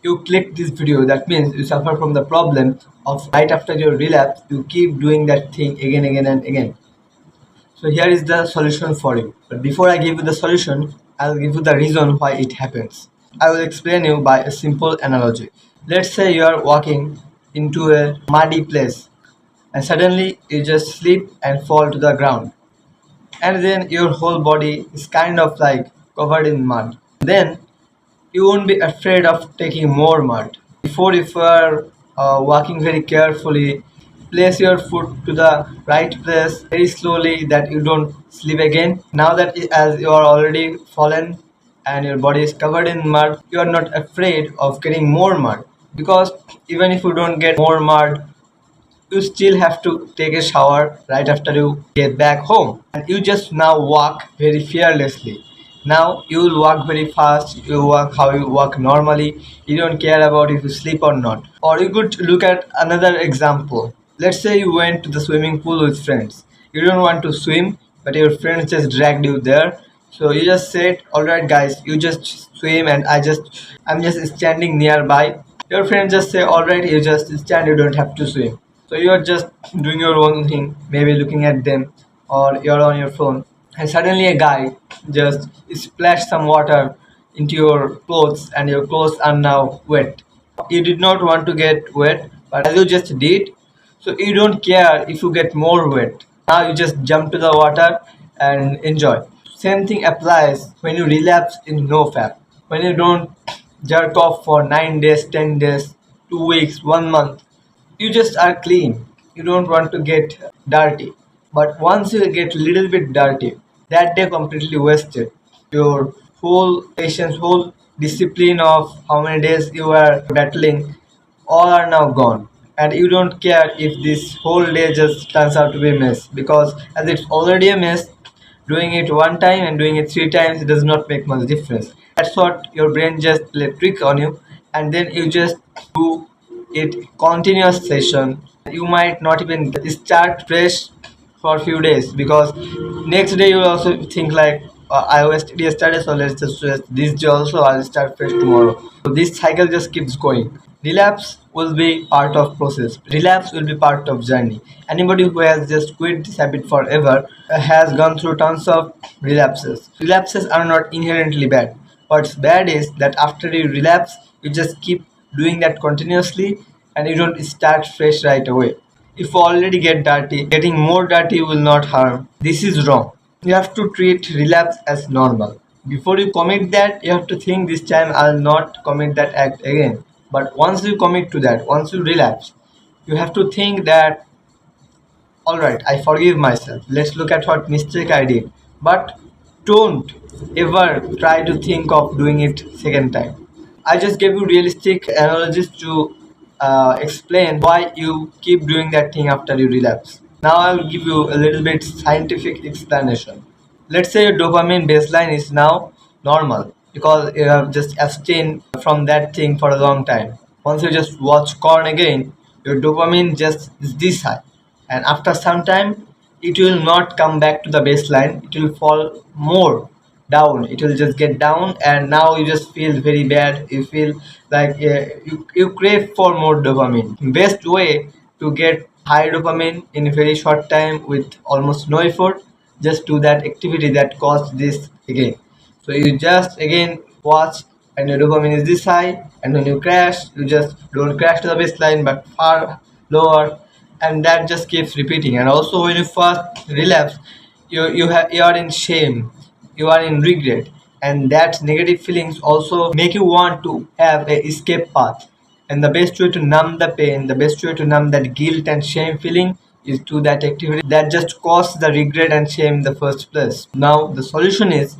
you click this video, that means you suffer from the problem of right after your relapse, you keep doing that thing again and again. So here is the solution for you. But before I give you the solution, I'll give you the reason why it happens. I will explain you by a simple analogy. Let's say you are walking into a muddy place and suddenly you just slip and fall to the ground. And then your whole body is kind of like covered in mud. Then you won't be afraid of taking more mud. Before, if you are walking very carefully, place your foot to the right place very slowly that you don't slip again. Now that as you are already fallen and your body is covered in mud, you are not afraid of getting more mud, because even if you don't get more mud, you still have to take a shower right after you get back home, and you just now walk very fearlessly. Now you will walk very fast, you walk how you walk normally, you don't care about if you sleep or not. Or you could look at another example. Let's say you went to the swimming pool with friends. You don't want to swim, but your friends just dragged you there. So you just said, alright guys, you just swim and I'm just standing nearby. Your friends just say, alright, you just stand, you don't have to swim. So you are just doing your own thing, maybe looking at them, or you're on your phone, and suddenly a guy just splashed some water into your clothes, and your clothes are now wet. You did not want to get wet, but as you just did, so you don't care if you get more wet. Now you just jump to the water and enjoy. Same thing applies when you relapse in NoFap. When you don't jerk off for 9 days, 10 days, 2 weeks, 1 month, you just are clean. You don't want to get dirty. But once you get a little bit dirty, that day completely wasted. Your whole patience, whole discipline of how many days you are battling, all are now gone. And you don't care if this whole day just turns out to be a mess, because as it's already a mess, doing it one time and doing it 3 times, it does not make much difference. That's what your brain just play trick on you, and then you just do it continuous session. You might not even start fresh for a few days, because next day you will also think like, I wasted yesterday, so let's just rest this day also, I'll start fresh tomorrow. So this cycle just keeps going. Relapse will be part of process. Relapse will be part of journey. Anybody who has just quit this habit forever has gone through tons of relapses. Relapses are not inherently bad. What's bad is that after you relapse, you just keep doing that continuously and you don't start fresh right away. If you already get dirty, getting more dirty will not harm. This is wrong. You have to treat relapse as normal. Before you commit that, you have to think, this time I'll not commit that act again. But once you commit to that, once you relapse, you have to think that, alright, I forgive myself. Let's look at what mistake I did. But don't ever try to think of doing it second time. I just gave you realistic analogies to explain why you keep doing that thing after you relapse. Now I will give you a little bit scientific explanation. Let's say your dopamine baseline is now normal because you have just abstained from that thing for a long time. Once you just watch corn again, your dopamine just is this high, and after some time it will not come back to the baseline, it will fall more down, it will just get down, and now you just feel very bad, you feel like you crave for more dopamine. Best way to get high dopamine in a very short time with almost no effort, just do that activity that caused this again. So you just again watch, and your dopamine is this high, and when you crash, you just don't crash to the baseline but far lower, and that just keeps repeating. And also when you first relapse, you are in shame, you are in regret, and that negative feelings also make you want to have a escape path. And the best way to numb the pain, the best way to numb that guilt and shame feeling is to that activity that just caused the regret and shame in the first place. Now the solution is,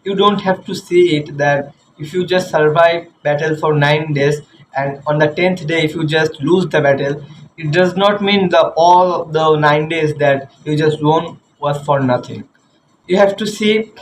you don't have to see it that if you just survive battle for 9 days and on the 10th day if you just lose the battle, it does not mean the all of the 9 days that you just won was for nothing. You have to see,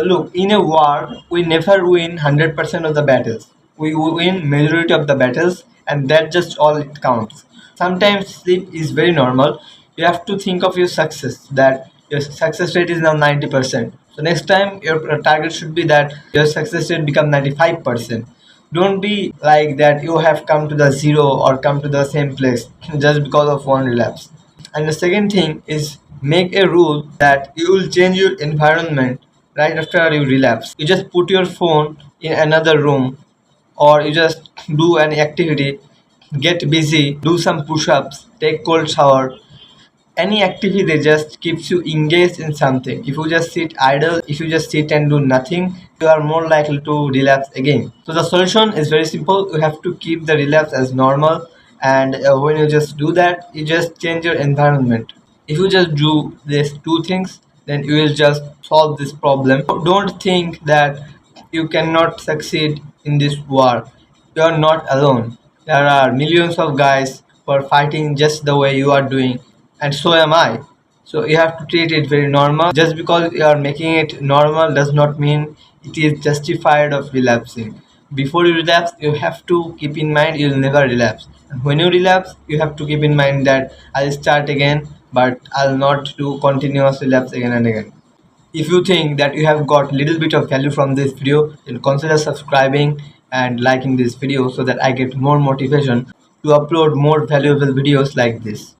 look, in a war we never win 100% of the battles, we win majority of the battles, and that just all it counts. Sometimes sleep is very normal. You have to think of your success, that your success rate is now 90%, so next time your target should be that your success rate become 95%. Don't be like that you have come to the zero or come to the same place just because of one relapse. And the second thing is make a rule that you will change your environment right after you relapse. You just put your phone in another room, or you just do an activity, get busy, do some push-ups, take cold shower, any activity that just keeps you engaged in something. If you just sit idle, if you just sit and do nothing, you are more likely to relapse again. So the solution is very simple. You have to keep the relapse as normal, and when you just do that, you just change your environment. If you just do these two things, then you will just solve this problem. Don't think that you cannot succeed in this war. You are not alone. There are millions of guys who are fighting just the way you are doing, and so am I. So you have to treat it very normal. Just because you are making it normal does not mean it is justified of relapsing. Before you relapse, you have to keep in mind you'll never relapse. And when you relapse, you have to keep in mind that I'll start again, but I'll not do continuous relapse again and again. If you think that you have got little bit of value from this video, then consider subscribing and liking this video so that I get more motivation to upload more valuable videos like this.